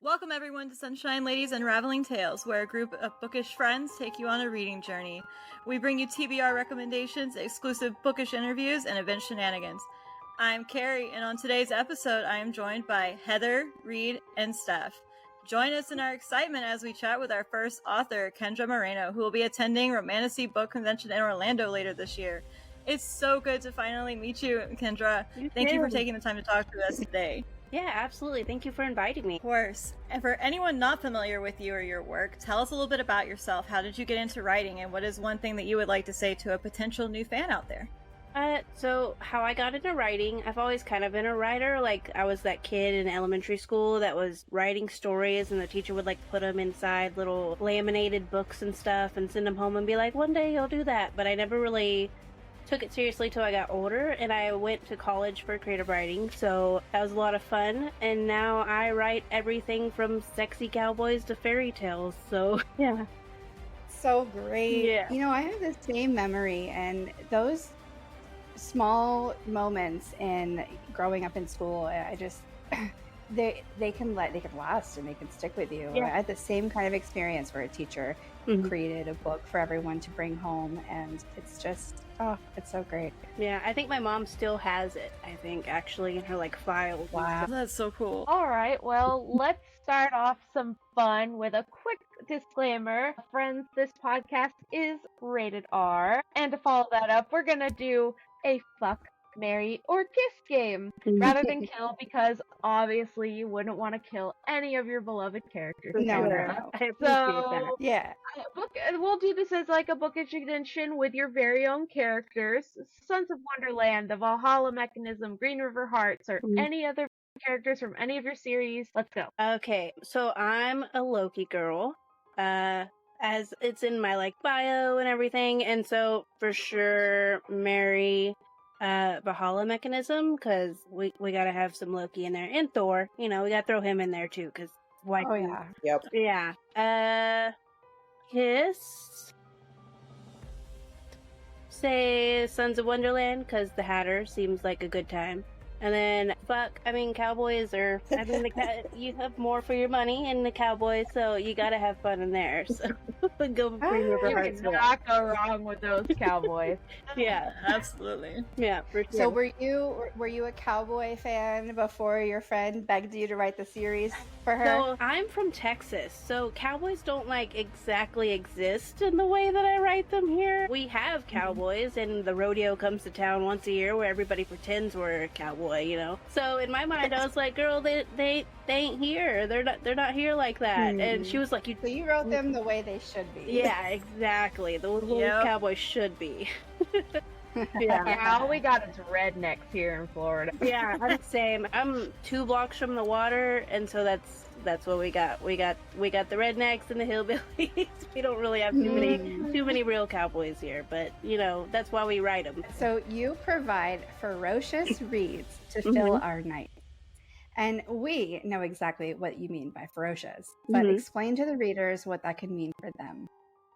Welcome everyone to Sunshine Ladies Unraveling Tales, where a group of bookish friends take you on a reading journey. We bring you TBR recommendations, exclusive bookish interviews, and event shenanigans. I'm Carrie, and on today's episode, I am joined by Heather, Reed, and Steph. Join us in our excitement as we chat with our first author, Kendra Moreno, who will be attending Romantasy Book Convention in Orlando later this year. It's so good to finally meet you, Kendra. Thank you for taking the time to talk to us today. Yeah, absolutely. Thank you for inviting me. Of course. And for anyone not familiar with you or your work, tell us a little bit about yourself. How did you get into writing, and what is one thing that you would like to say to a potential new fan out there? So how I got into writing, I've always kind of been a writer. Like, I was that kid in elementary school that was writing stories, and the teacher would, like, put them inside little laminated books and stuff and send them home and be like, one day you'll do that. But I never really took it seriously till I got older, and I went to college for creative writing, so that was a lot of fun. And now I write everything from sexy cowboys to fairy tales, so yeah. So great. Yeah. You know, I have the same memory, and those small moments in growing up in school, I just they can last and they can stick with you. Yeah. I had the same kind of experience where a teacher created a book for everyone to bring home, and it's just it's so great. Yeah, I think my mom still has it, I think, actually, in her, like, files. Wow. That's so cool. All right, well, let's start off some fun with a quick disclaimer. Friends, this podcast is rated R. And to follow that up, we're gonna do a fuck, marry, or kiss game rather than kill, because obviously you wouldn't want to kill any of your beloved characters. No. I appreciate that. Yeah. We'll do this as like a bookish edition with your very own characters. Sons of Wonderland, the Valhalla Mechanism, Green River Hearts, or any other characters from any of your series. Let's go. Okay, so I'm a Loki girl, as it's in my, like, bio and everything, and so for sure marry Valhalla Mechanism, because we gotta have some Loki in there, and Thor, you know, we gotta throw him in there too, because why? Oh yeah. Yep. Yeah. Kiss. Say Sons of Wonderland, because the Hatter seems like a good time. And then fuck, I mean, cowboys are, I mean, you have more for your money in the cowboys, so you gotta have fun in there. So go for Green River You Hearts. cannot go wrong with those cowboys. Yeah, Absolutely. yeah, for sure. So were you a cowboy fan before your friend begged you to write the series for her? So I'm from Texas, so cowboys don't, like, exactly exist in the way that I write them here. We have cowboys, and the rodeo comes to town once a year where everybody pretends we're a cowboy, you know. So in my mind, I was like, girl, they ain't here. They're not here like that. And she was like, So you wrote them the way they should be. yeah, exactly. The way cowboys should be. Yeah, all we got is rednecks here in Florida. Yeah, I'm the same. I'm 2 blocks from the water, and so that's what we got. We got the rednecks and the hillbillies. We don't really have too many real cowboys here, but you know, that's why we write them. So you provide ferocious reads to fill our night. And we know exactly what you mean by ferocious, but explain to the readers what that could mean for them.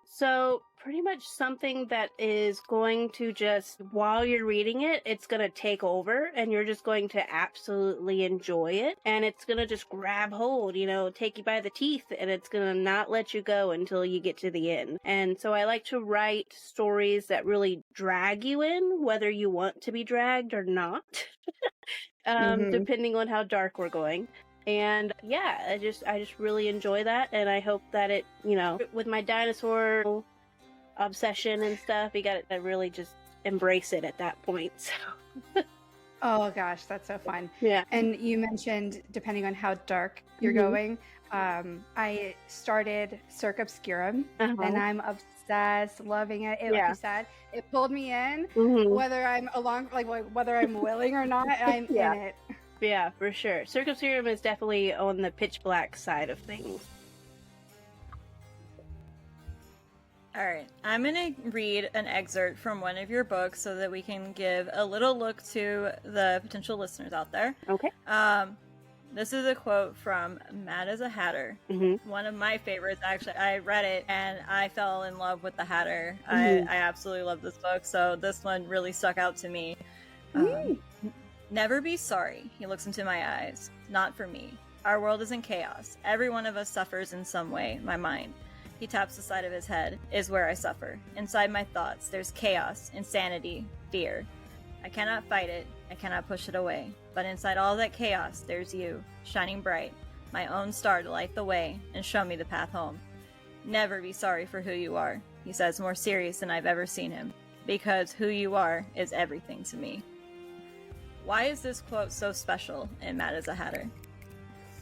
So pretty much something that is going to just, while you're reading it, it's going to take over, and you're just going to absolutely enjoy it. And it's going to just grab hold, you know, take you by the teeth, and it's going to not let you go until you get to the end. And so I like to write stories that really drag you in, whether you want to be dragged or not, depending on how dark we're going. And yeah, I just really enjoy that, and I hope that it, you know, with my dinosaur obsession and stuff, you got to really just embrace it at that point. So. Oh gosh, that's so fun. Yeah. And you mentioned depending on how dark you're going. I started Cirque Obscurum, and I'm obsessed, loving it. Like you said, it pulled me in, whether I'm whether I'm willing or not. I'm in it. Yeah, for sure. Cirque Obscurum is definitely on the pitch black side of things. All right, I'm going to read an excerpt from one of your books so that we can give a little look to the potential listeners out there. Okay. This is a quote from Mad as a Hatter. One of my favorites, actually. I read it and I fell in love with the Hatter. I absolutely love this book, so this one really stuck out to me. Never be sorry. He looks into my eyes. Not for me. Our world is in chaos. Every one of us suffers in some way. My mind. He taps the side of his head. Is where I suffer. Inside my thoughts, there's chaos, insanity, fear. I cannot fight it. I cannot push it away. But inside all that chaos, there's you, shining bright, my own star to light the way and show me the path home. Never be sorry for who you are, he says, more serious than I've ever seen him, because who you are is everything to me. Why is this quote so special in Mad as a Hatter?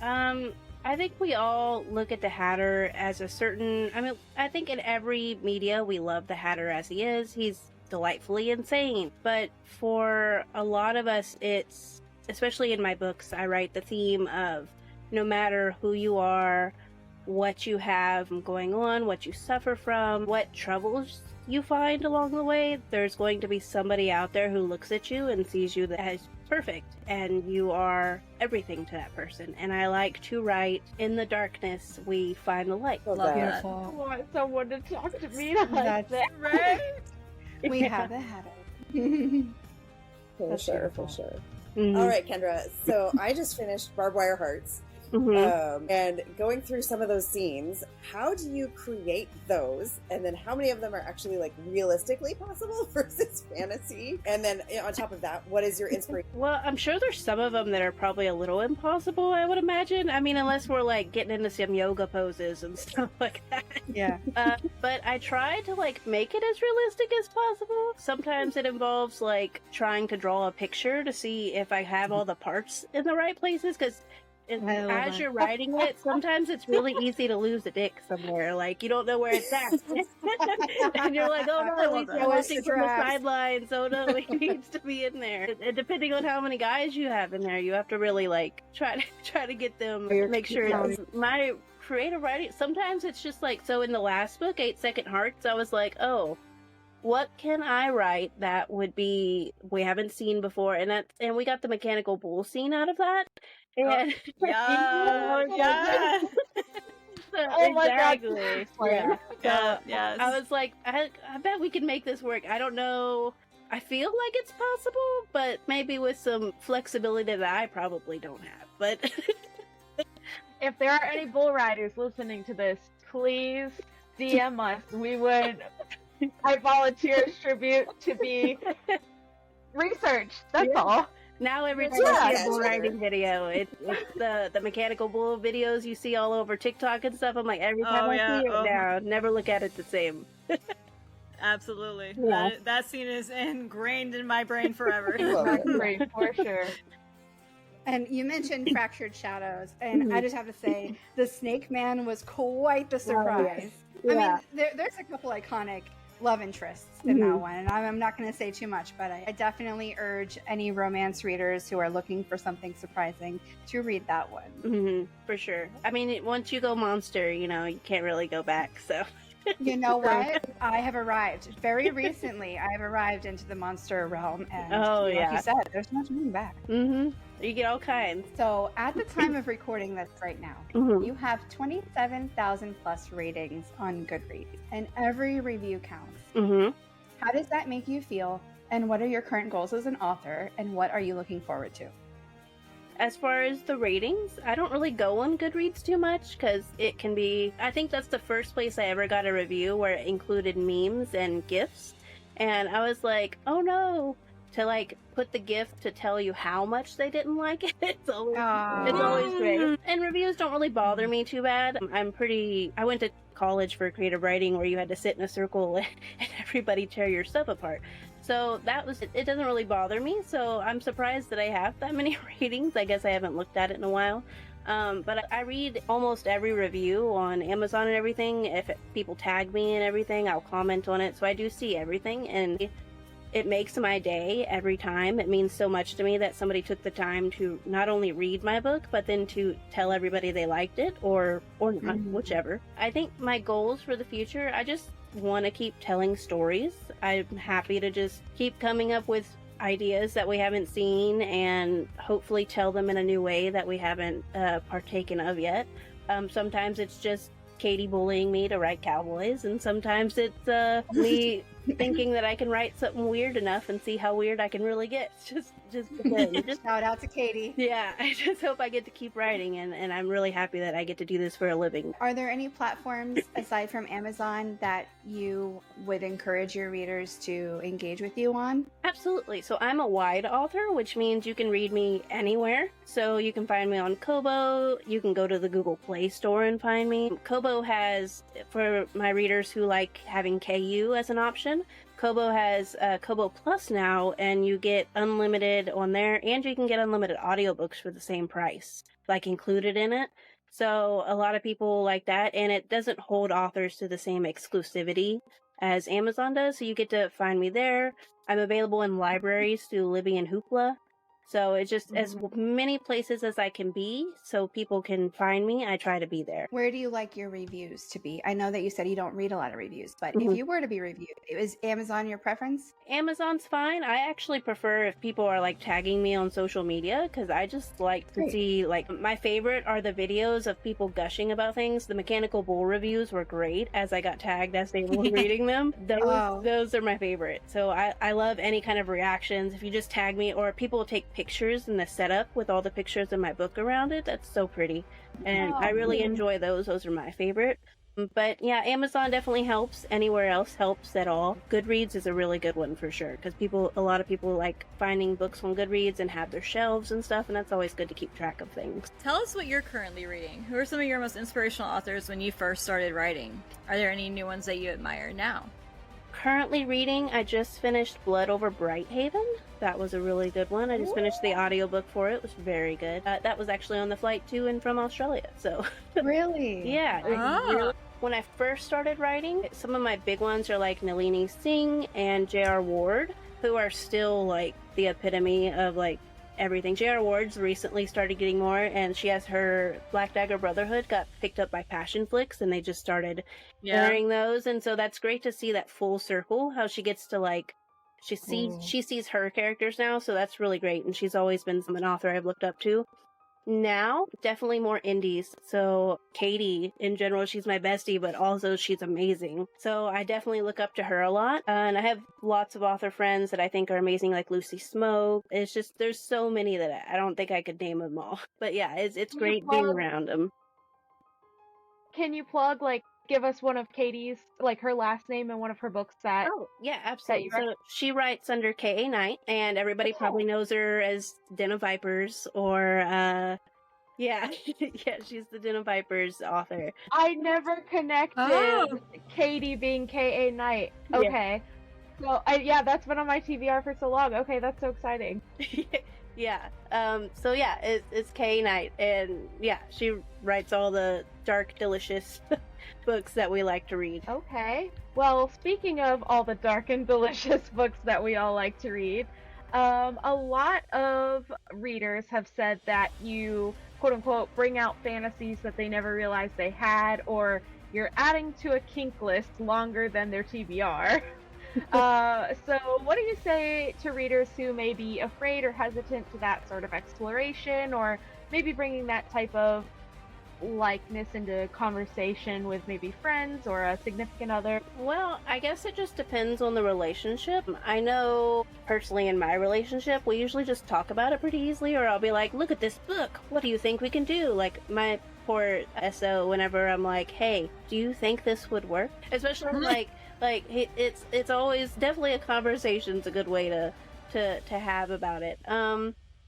I think we all look at the Hatter as a certain... I think in every media we love the Hatter as he is. He's delightfully insane. But for a lot of us, it's... Especially in my books, I write the theme of no matter who you are, what you have going on, what you suffer from, what troubles you find along the way, there's going to be somebody out there who looks at you and sees you as perfect, and you are everything to that person. And I like to write, in the darkness, we find the light. Love that. Beautiful. I want someone to talk to me like That's that. Right? We have the Hatter. For sure, for sure. Mhm. All right, Kendra. So I just finished Barbed Wire Hearts. And going through some of those scenes, how do you create those? And then how many of them are actually like realistically possible versus fantasy? And then on top of that, what is your inspiration? Well, I'm sure there's some of them that are probably a little impossible, I would imagine. I mean, unless we're like getting into some yoga poses and stuff like that. Yeah. But I try to like make it as realistic as possible. Sometimes it involves like trying to draw a picture to see if I have all the parts in the right places, because as you're writing it, sometimes it's really easy to lose a dick somewhere. Like, you don't know where it's at. And you're like, oh no, he's watching from the sidelines. Oh no, he needs to be in there. And depending on how many guys you have in there, you have to really like try to get them, make sure it's my creative writing. Sometimes it's just like, so in the last book, 8 Second Hearts, I was like, oh, what can I write that would be we haven't seen before? And we got the mechanical bull scene out of that. And Yeah. Oh my exactly. God. Yeah. Yes. I was like, I bet we can make this work. I don't know. I feel like it's possible, but maybe with some flexibility that I probably don't have. But If there are any bull riders listening to this, please DM us. I volunteer as tribute to be researched. That's all. now every time I see a bull riding video, it's the mechanical bull videos you see all over TikTok and stuff. I'm like, every time I see it now, never look at it the same. Absolutely. Yeah. That scene is ingrained in my brain forever. Great, for sure. And you mentioned Fractured Shadows, and I just have to say, the Snake Man was quite the surprise. Yeah. I mean, there's a couple iconic love interests in that one, and I'm not going to say too much, but I definitely urge any romance readers who are looking for something surprising to read that one. For sure. I mean, once you go monster, you can't really go back, so... You know what? I have arrived. Very recently, I've arrived into the monster realm, and like you said, there's no turning back. You get all kinds. So, at the time of recording this right now, you have 27,000 plus ratings on Goodreads, and every review counts. How does that make you feel, and what are your current goals as an author, and what are you looking forward to? As far as the ratings, I don't really go on Goodreads too much because it can be... I think that's the first place I ever got a review where it included memes and GIFs. And I was like, oh no, to like put the GIF to tell you how much they didn't like it. It's always great. And reviews don't really bother me too bad. I went to college for creative writing where you had to sit in a circle and everybody tear your stuff apart. So it doesn't really bother me, so I'm surprised that I have that many ratings. I guess I haven't looked at it in a while. But I read almost every review on Amazon and everything. If people tag me and everything, I'll comment on it. So I do see everything, and it makes my day every time. It means so much to me that somebody took the time to not only read my book, but then to tell everybody they liked it or not, whichever. I think my goals for the future, I just want to keep telling stories. I'm happy to just keep coming up with ideas that we haven't seen and hopefully tell them in a new way that we haven't partaken of yet. Sometimes it's just Katie bullying me to write cowboys, and sometimes it's me thinking that I can write something weird enough and see how weird I can really get. Just Shout out to Katie. Yeah, I just hope I get to keep writing, and I'm really happy that I get to do this for a living. Are there any platforms aside from Amazon that you would encourage your readers to engage with you on? Absolutely. So I'm a wide author, which means you can read me anywhere. So you can find me on Kobo. You can go to the Google Play Store and find me. Kobo has, for my readers who like having KU as an option, Kobo has Kobo Plus now, and you get unlimited on there, and you can get unlimited audiobooks for the same price, like included in it. So a lot of people like that, and it doesn't hold authors to the same exclusivity as Amazon does, so you get to find me there. I'm available in libraries through Libby and Hoopla. So it's just as many places as I can be so people can find me. I try to be there. Where do you like your reviews to be? I know that you said you don't read a lot of reviews, but if you were to be reviewed, is Amazon your preference? Amazon's fine. I actually prefer if people are like tagging me on social media, because I just like to see, like, my favorite are the videos of people gushing about things. The Mechanical Bull reviews were great as I got tagged as they were reading them. Those are my favorite. So I love any kind of reactions. If you just tag me, or people take pictures in the setup with all the pictures in my book around it, that's so pretty. And I really enjoy those. Those are my favorite. But yeah, Amazon definitely helps. Anywhere else helps at all. Goodreads is a really good one for sure, because a lot of people like finding books on Goodreads and have their shelves and stuff, and that's always good to keep track of things. Tell us what you're currently reading. Who are some of your most inspirational authors when you first started writing? Are there any new ones that you admire now? Currently reading, I just finished Blood Over Brighthaven. That was a really good one. I just finished the audiobook for it. It was very good. That was actually on the flight to and from Australia. So Really? Yeah. When I first started writing, some of my big ones are like Nalini Singh and J.R. Ward, who are still like the epitome of like everything. J.R. Ward's recently started getting more, and she has her Black Dagger Brotherhood got picked up by Passion Flix, and they just started airing those, and so that's great to see that full circle, how she gets to like she sees her characters now, so that's really great, and she's always been an author I've looked up to. Now, definitely more indies. So Katie, in general, she's my bestie, but also she's amazing. So I definitely look up to her a lot. And I have lots of author friends that I think are amazing, like Lucy Smoke. It's just, there's so many that I don't think I could name them all. But yeah, it's great being around them. Can you plug, like, give us one of Katie's, like, her last name and one of her books that... Oh, yeah, absolutely. So she writes under K.A. Knight, and everybody probably knows her as Den of Vipers, or, yeah, she's the Den of Vipers author. I never connected Katie being K.A. Knight. Okay. Yeah. So, that's been on my TBR for so long. Okay, that's so exciting. Yeah. So yeah, it's K.A. Knight, and yeah, she writes all the dark, delicious books that we like to read. Okay. Well, speaking of all the dark and delicious books that we all like to read, a lot of readers have said that you, quote unquote, bring out fantasies that they never realized they had, or you're adding to a kink list longer than their TBR. So what do you say to readers who may be afraid or hesitant to that sort of exploration, or maybe bringing that type of likeness into conversation with maybe friends or a significant other? Well, I guess it just depends on the relationship. I know personally in my relationship, we usually just talk about it pretty easily, or I'll be like, look at this book, what do you think we can do? Like my poor SO, whenever I'm like, hey, do you think this would work? Especially like it's always definitely a conversation's a good way to have about it.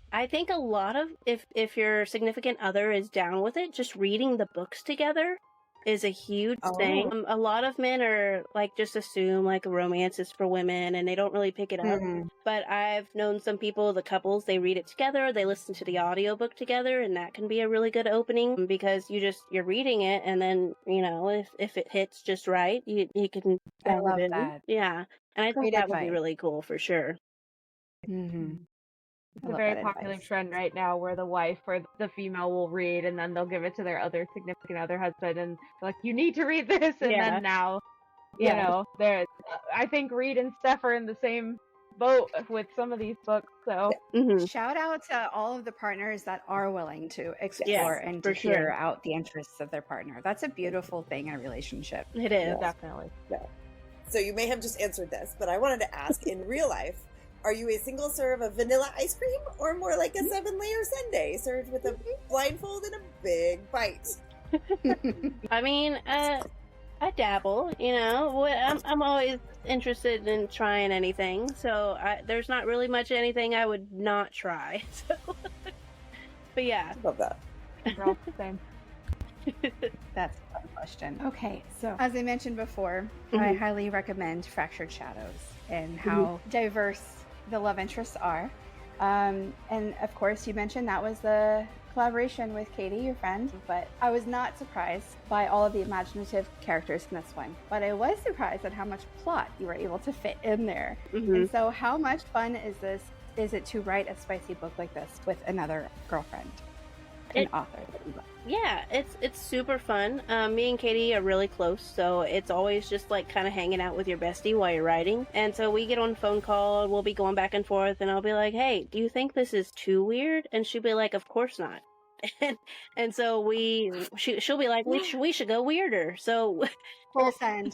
I think a lot of, if your significant other is down with it, just reading the books together is a huge thing. A lot of men are like, just assume like romance is for women and they don't really pick it up. But I've known some people, the couples, they read it together, they listen to the audiobook together, and that can be a really good opening, because you're reading it, and then, you know, if it hits just right, you can I love that. Yeah. And I think that would be really cool for sure. It's a very popular trend right now, where the wife or the female will read, and then they'll give it to their other significant other husband, and they're like, you need to read this, and then now, you know, I think Reed and Steph are in the same boat with some of these books, so. Shout out to all of the partners that are willing to explore and to hear out the interests of their partner. That's a beautiful thing in a relationship. It is. Definitely. So you may have just answered this, but I wanted to ask, in real life, are you a single serve of vanilla ice cream or more like a 7-layer sundae served with a blindfold and a big bite? I mean, I dabble, you know. I'm always interested in trying anything, so there's not really much anything I would not try. So. But yeah. Love that. Same. That's a fun question. Okay, so as I mentioned before, I highly recommend Fractured Shadows and how diverse the love interests are. And of course, you mentioned that was the collaboration with Katie, your friend, but I was not surprised by all of the imaginative characters in this one. But I was surprised at how much plot you were able to fit in there. And so how much fun is it to write a spicy book like this with another girlfriend? An author that you love. Yeah, it's super fun. Me and Katie are really close, so it's always just like kind of hanging out with your bestie while you're writing. And so we get on a phone call, and we'll be going back and forth, and I'll be like, "Hey, do you think this is too weird?" And she'll be like, "Of course not." and so she'll be like, "We should go weirder." So Full send.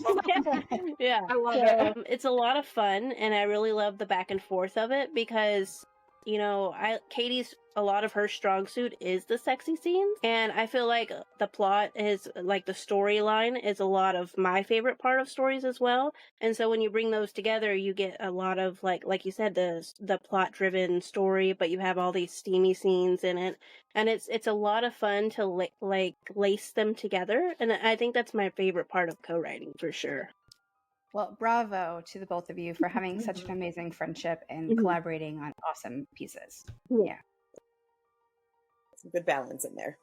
yeah, I love it. It's a lot of fun, and I really love the back and forth of it because, you know, Katie's, a lot of her strong suit is the sexy scenes, and I feel like the plot is, like, the storyline is a lot of my favorite part of stories as well. And so when you bring those together, you get a lot of, like you said, the plot driven story, but you have all these steamy scenes in it, and it's a lot of fun to lace them together. And I think that's my favorite part of co-writing for sure. Well, bravo to the both of you for having such an amazing friendship and collaborating on awesome pieces. Yeah. Some good balance in there.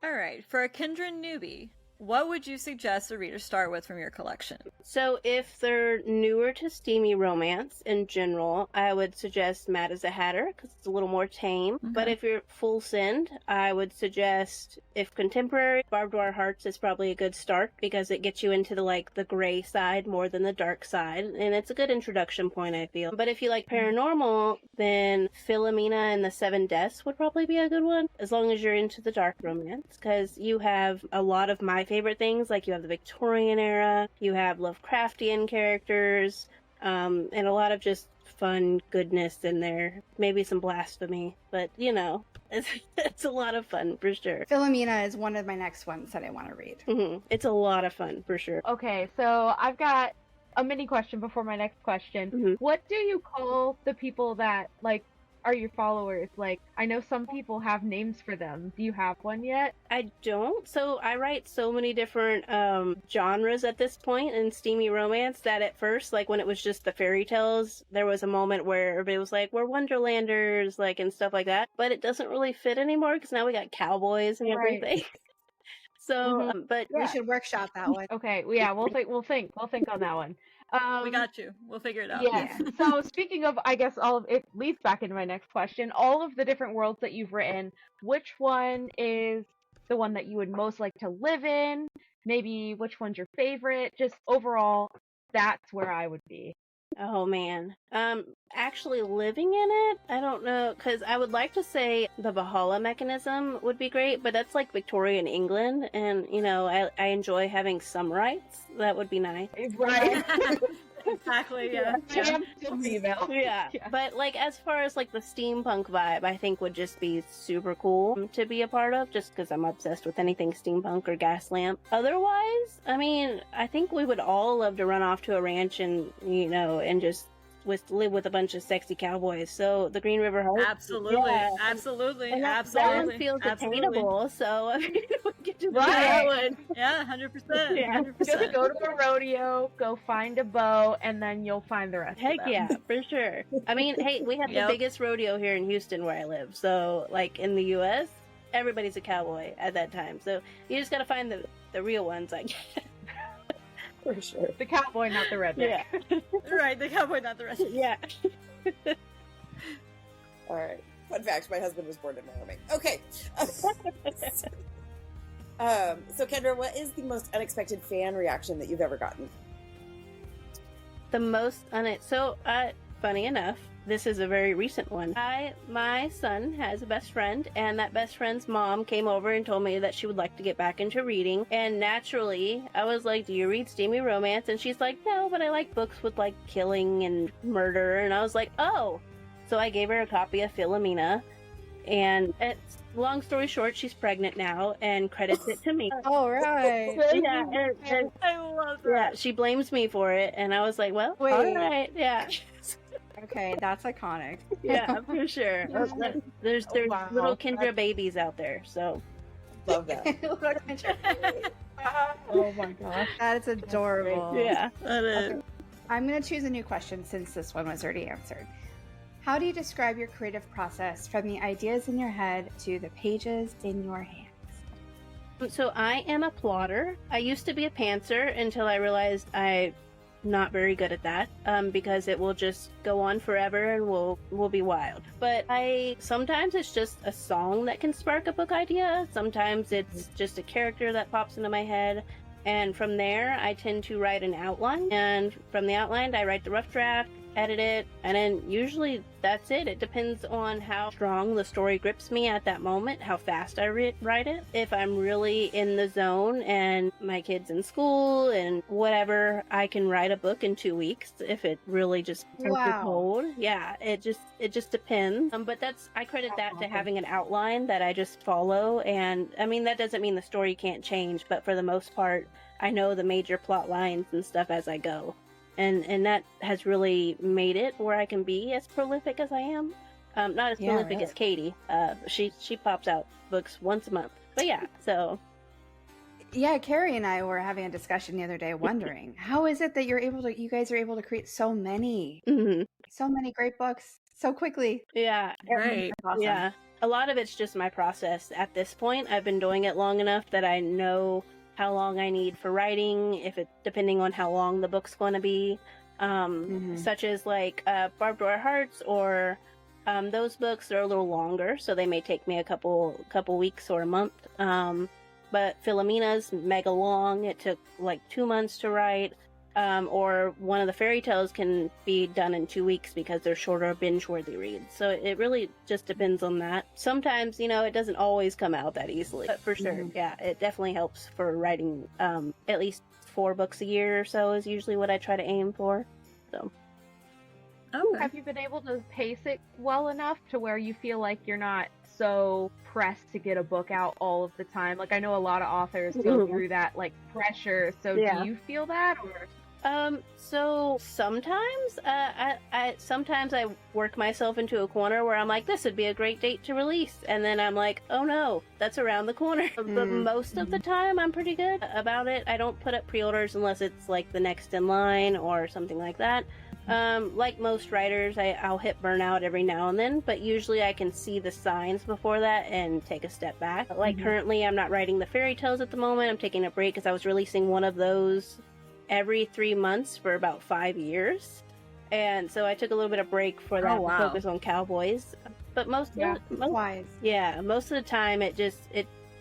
All right, for a Kendra newbie, what would you suggest a reader start with from your collection? So if they're newer to steamy romance in general, I would suggest Mad as a Hatter because it's a little more tame. But if you're full send, I would suggest, if contemporary, Barbed Wire Hearts is probably a good start because it gets you into the gray side more than the dark side, and it's a good introduction point, I feel. But if you like paranormal, then Philomena and the Seven Deaths would probably be a good one, as long as you're into the dark romance, because you have a lot of my favorite things, like you have the Victorian era, you have Lovecraftian characters, and a lot of just fun goodness in there. Maybe some blasphemy, but you know, it's a lot of fun for sure. Philomena is one of my next ones that I want to read. It's a lot of fun for sure. Okay, so I've got a mini question before my next question. What do you call the people that, like, are your followers? Like, I know some people have names for them. Do you have one yet? I don't. So I write so many different genres at this point in steamy romance that at first, like when it was just the fairy tales, there was a moment where everybody was like, we're Wonderlanders, like, and stuff like that. But it doesn't really fit anymore because now we got cowboys and everything. So, but we should workshop that one. Okay, yeah, we'll think on that one. We got you. We'll figure it out. Yeah. So speaking of, I guess it leads back into my next question. All of the different worlds that you've written, which one is the one that you would most like to live in? Maybe which one's your favorite? Just overall, that's where I would be. Oh man. Actually living in it, I don't know, because I would like to say the Valhalla mechanism would be great, but that's like Victorian England, and you know, I enjoy having some rights. That would be nice. Right. Exactly, yeah. Yeah. But like as far as like the steampunk vibe, I think would just be super cool to be a part of, just because I'm obsessed with anything steampunk or gas lamp. Otherwise, I mean, I think we would all love to run off to a ranch and, you know, and just live with a bunch of sexy cowboys. So the Green River Heart, absolutely, yeah. absolutely, and absolutely. That one feels attainable. So I mean, we get to do Right. that one. Yeah, 100%. Yeah. 100%. Just go to a rodeo, go find a bow, and then you'll find the rest Heck of them. yeah, for sure. I mean, hey, we have the biggest rodeo here in Houston where I live. So, like, in the U.S., everybody's a cowboy at that time. So you just gotta find the real ones, I guess. For sure. The cowboy, not the redneck. Yeah. Right, the cowboy, not the rest. Yeah. All right. Fun fact, my husband was born in Wyoming. Okay. So Kendra, what is the most unexpected fan reaction that you've ever gotten? The most funny enough, this is a very recent one. My son has a best friend, and that best friend's mom came over and told me that she would like to get back into reading. And naturally, I was like, do you read steamy romance? And she's like, no, but I like books with like killing and murder. And I was like, oh. So I gave her a copy of Philomena. And it's, long story short, she's pregnant now and credits it to me. All right. Yeah, and I love that. yeah, she blames me for it, and I was like, well, all right, yeah. Okay, that's iconic. Yeah, for sure. There's Wow. little Kendra babies out there, so. Love that. Oh my gosh. That is adorable. Yeah. That is. Okay. I'm going to choose a new question since this one was already answered. How do you describe your creative process from the ideas in your head to the pages in your hands? So I am a plotter. I used to be a pantser until I realized I'm not very good at that, because it will just go on forever and will be wild. But sometimes it's just a song that can spark a book idea. Sometimes it's just a character that pops into my head. And from there, I tend to write an outline. And from the outline, I write the rough draft, edit it, and then usually that's it. It depends on how strong the story grips me at that moment, how fast I write it. If I'm really in the zone and my kid's in school and whatever, I can write a book in 2 weeks if it really just turns cold. Yeah, it just depends. But I credit that to having an outline that I just follow. And I mean, that doesn't mean the story can't change, but for the most part, I know the major plot lines and stuff as I go. And that has really made it where I can be as prolific as I am. Not as prolific really. as Katie. She pops out books once a month. But yeah, so. Yeah, Carrie and I were having a discussion the other day wondering, how is it that you guys are able to create so many great books so quickly? Yeah. Right. Awesome. Yeah. A lot of it's just my process at this point. I've been doing it long enough that I know how long I need for writing, depending on how long the book's going to be, such as like Barbed Wire Hearts or those books are a little longer, so they may take me a couple weeks or a month. But Philomena's mega long; it took like 2 months to write. Or one of the fairy tales can be done in 2 weeks because they're shorter, binge-worthy reads. So it really just depends on that. Sometimes, it doesn't always come out that easily. But for sure, yeah, it definitely helps for writing at least 4 books a year or so is usually what I try to aim for. So. Okay. Have you been able to pace it well enough to where you feel like you're not so pressed to get a book out all of the time? Like, I know a lot of authors go through that, like, pressure. So do you feel that? Or? So sometimes, sometimes I work myself into a corner where I'm like, this would be a great date to release. And then I'm like, oh no, that's around the corner. But most of the time I'm pretty good about it. I don't put up pre-orders unless it's like the next in line or something like that. Like most writers, I'll hit burnout every now and then, but usually I can see the signs before that and take a step back. Like currently I'm not writing the fairy tales at the moment. I'm taking a break because I was releasing one of those every 3 months for about 5 years. And so I took a little bit of break for that to focus on cowboys. But most of the time it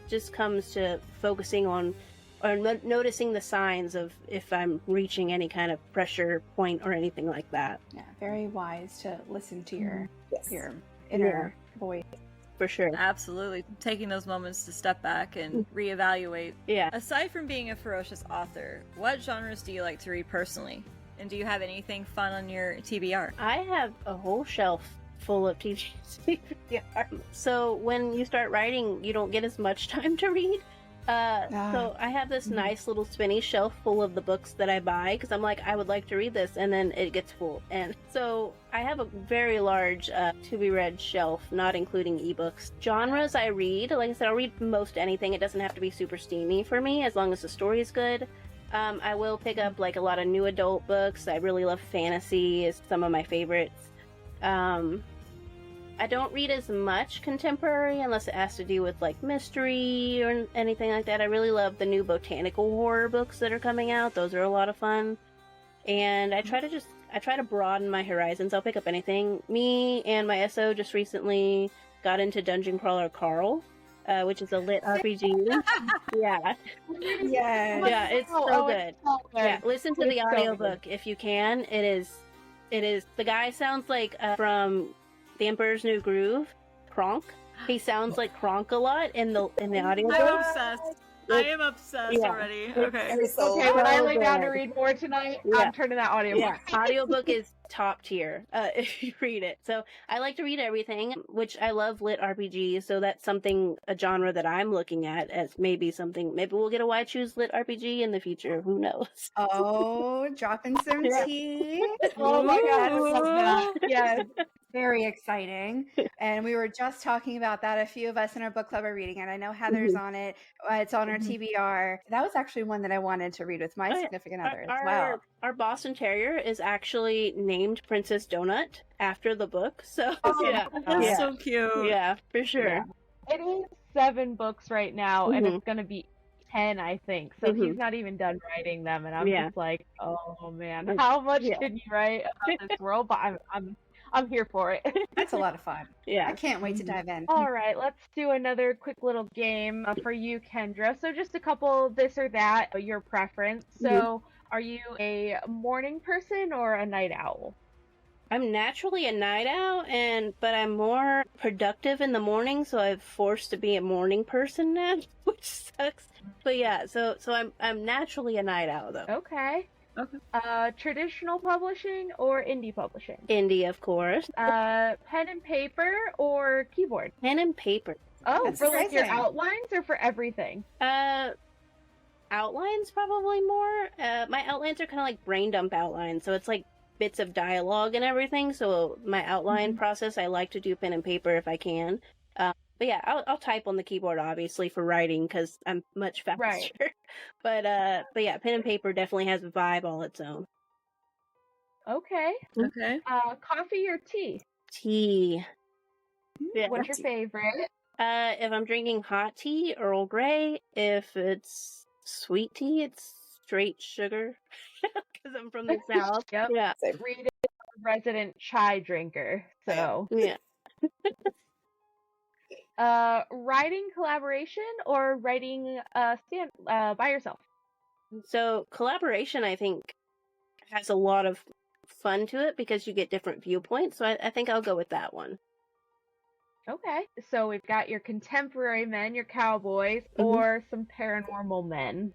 just comes to focusing on or noticing the signs of if I'm reaching any kind of pressure point or anything like that. Yeah, very wise to listen to your inner voice. For sure. Absolutely. Taking those moments to step back and reevaluate. Yeah. Aside from being a ferocious author, what genres do you like to read personally? And do you have anything fun on your TBR? I have a whole shelf full of TBR. So when you start writing, you don't get as much time to read. So I have this nice little spinny shelf full of the books that I buy because I'm like, I would like to read this, and then it gets full. And so I have a very large to be read shelf, not including ebooks. Genres I read, like I said, I'll read most anything. It doesn't have to be super steamy for me as long as the story is good. I will pick up like a lot of new adult books. I really love fantasy, is some of my favorites. I don't read as much contemporary unless it has to do with like mystery or anything like that. I really love the new botanical horror books that are coming out. Those are a lot of fun. And I try to broaden my horizons. I'll pick up anything. Me and my SO just recently got into Dungeon Crawler Carl, which is a lit RPG. Yeah. Yeah. Yeah, it's so good. Yeah, listen to the audiobook if you can. It is It is. The guy sounds like from The Emperor's New Groove, Kronk. He sounds like Kronk a lot in the audiobook. I'm obsessed. I am obsessed already. Okay. Okay, when I lay down to read more tonight, I'm turning that audiobook. Yeah, audiobook is top tier if you read it. So I like to read everything, which I love lit RPGs. So that's a genre that I'm looking at as maybe we'll get a Why Choose Lit RPG in the future. Who knows? Oh, dropping some tea. Oh my god, I love that. Yes. Very exciting. And we were just talking about that. A few of us in our book club are reading it. I know Heather's on it. It's on our TBR. That was actually one that I wanted to read with my significant other as well. Our Boston Terrier is actually named Princess Donut after the book. So That's so cute. Yeah, for sure. Yeah. It is 7 books right now, and it's going to be 10, I think. So he's not even done writing them, and I'm just like, oh man, how much can you write about this world? But I'm here for it. That's a lot of fun. Yeah. I can't wait to dive in. All right, let's do another quick little game for you, Kendra. So just a couple this or that, your preference. So are you a morning person or a night owl? I'm naturally a night owl, but I'm more productive in the morning, so I'm forced to be a morning person now, which sucks. But yeah, so I'm naturally a night owl though. Okay. Traditional publishing or indie publishing? Indie, of course. Pen and paper or keyboard? Pen and paper. Oh, That's for like your surprising. outlines or for everything? Outlines probably more. My outlines are kind of like brain dump outlines, so it's like bits of dialogue and everything. So my outline process, I like to do pen and paper if I can. But yeah, I'll type on the keyboard obviously for writing because I'm much faster. Right. but yeah, pen and paper definitely has a vibe all its own. Okay. Okay. Coffee or tea? Tea. Yeah. What's your favorite? If I'm drinking hot tea, Earl Grey. If it's sweet tea, it's straight sugar because I'm from the South. Yep. Yeah. Reed is a resident chai drinker, so. Yeah. Writing collaboration or writing by yourself? So collaboration, I think, has a lot of fun to it because you get different viewpoints. So I think I'll go with that one. Okay. So we've got your contemporary men, your cowboys, or some paranormal men.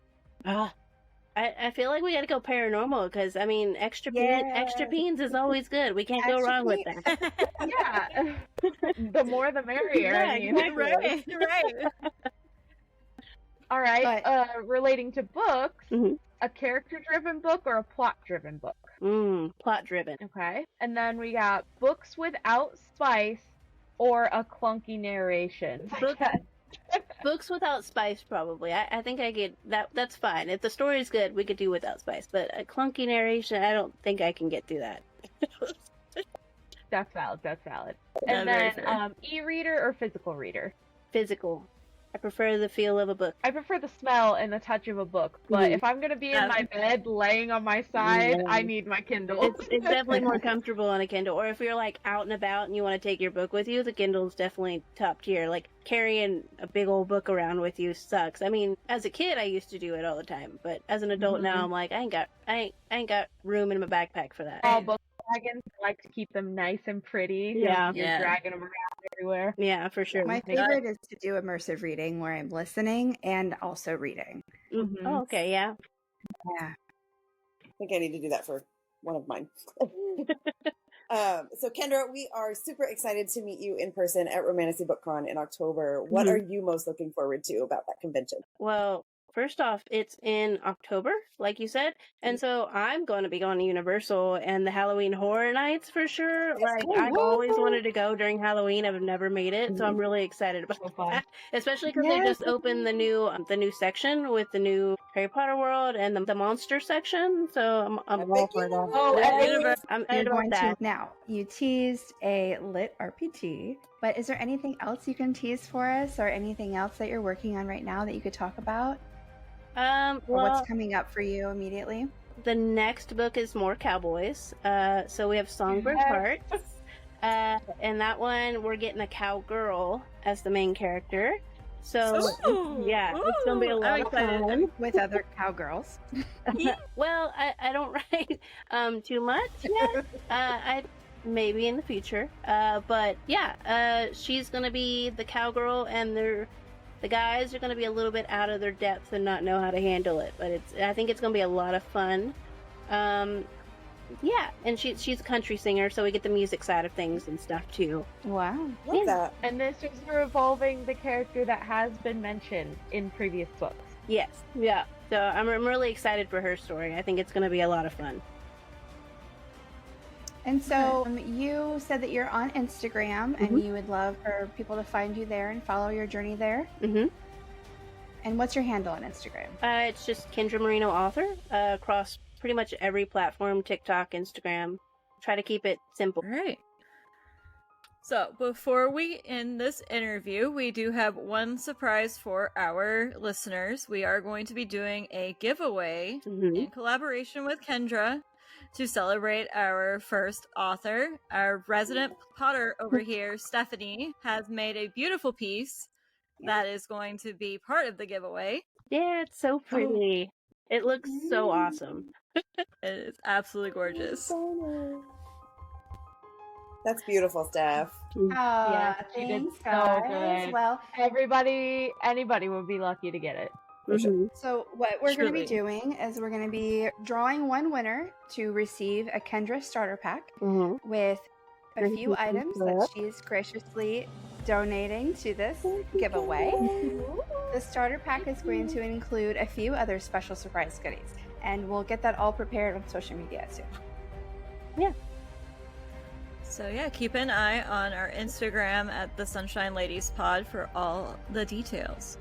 I feel like we gotta go paranormal because, I mean, extra beans is always good. We can't go wrong with that. Yeah. The more the merrier. Yeah, I mean. Right. All right. But- relating to books, a character-driven book or a plot-driven book? Plot-driven. Okay. And then we got books without spice or a clunky narration. Books without spice, probably. I think I get that. That's fine. If the story is good, we could do without spice. But a clunky narration, I don't think I can get through that. That's valid. And then e-reader or physical reader? Physical. I prefer the feel of a book. I prefer the smell and the touch of a book, but if I'm gonna be in my bed laying on my side, I need my Kindle. It's definitely more comfortable on a Kindle. Or if you're like out and about and you want to take your book with you, the Kindle's definitely top tier. Like carrying a big old book around with you sucks. I mean, as a kid, I used to do it all the time, but as an adult now, I'm like, I ain't got room in my backpack for that. All book wagons, I like to keep them nice and pretty. You're dragging them around everywhere. Yeah, for sure. My favorite is to do immersive reading where I'm listening and also reading. Oh, okay, yeah. Yeah. I think I need to do that for one of mine. So Kendra, we are super excited to meet you in person at Romantasy BookCon in October. What are you most looking forward to about that convention? Well, first off, it's in October, like you said, and so I'm going to be going to Universal and the Halloween Horror Nights for sure. Like, I've always wanted to go during Halloween. I've never made it, so I'm really excited about that. Especially because they just opened the new section with the new Harry Potter world and the monster section, so I'm all for that. I'm You're going that. to now. You teased a lit RPG, but is there anything else you can tease for us, or anything else that you're working on right now that you could talk about? Or what's coming up for you immediately? The next book is more cowboys. So we have Songbird Hearts. And that one, we're getting a cowgirl as the main character. So yeah, it's gonna be a lot of fun with other cowgirls. Well, I don't write too much yet. I maybe in the future. But yeah, she's gonna be the cowgirl, and the guys are gonna be a little bit out of their depth and not know how to handle it. But I think it's gonna be a lot of fun. Yeah, and she's a country singer, so we get the music side of things and stuff too. Wow, love that. And this is revolving the character that has been mentioned in previous books. Yes, yeah. So I'm really excited for her story. I think it's going to be a lot of fun. And so you said that you're on Instagram, and you would love for people to find you there and follow your journey there. Mm-hmm. And what's your handle on Instagram? It's just Kendra Moreno author across pretty much every platform: TikTok, Instagram. Try to keep it simple. All right. So before we end this interview, we do have one surprise for our listeners. We are going to be doing a giveaway in collaboration with Kendra to celebrate our first author. Our resident potter over here, Stephanie, has made a beautiful piece that is going to be part of the giveaway. Yeah, it's so pretty. It looks so awesome. It is absolutely gorgeous. That's beautiful, Steph. Yeah, she did thanks, so guys. good. Well, anybody would be lucky to get it. so what we're going to be Truly. doing is we're going to be drawing one winner to receive a Kendra starter pack with a few items that she's graciously donating to this giveaway. The starter pack is going to include a few other special surprise goodies, and we'll get that all prepared on social media soon. Yeah. So yeah, keep an eye on our Instagram at the Sunshine Ladies Pod for all the details.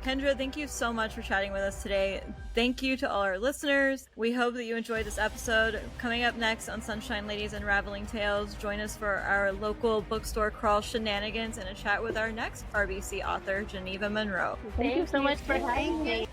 Kendra, thank you so much for chatting with us today. Thank you to all our listeners. We hope that you enjoyed this episode. Coming up next on Sunshine Ladies Unraveling Tales, join us for our local bookstore crawl shenanigans and a chat with our next RBC author, Geneva Monroe. Thank you so much for having me.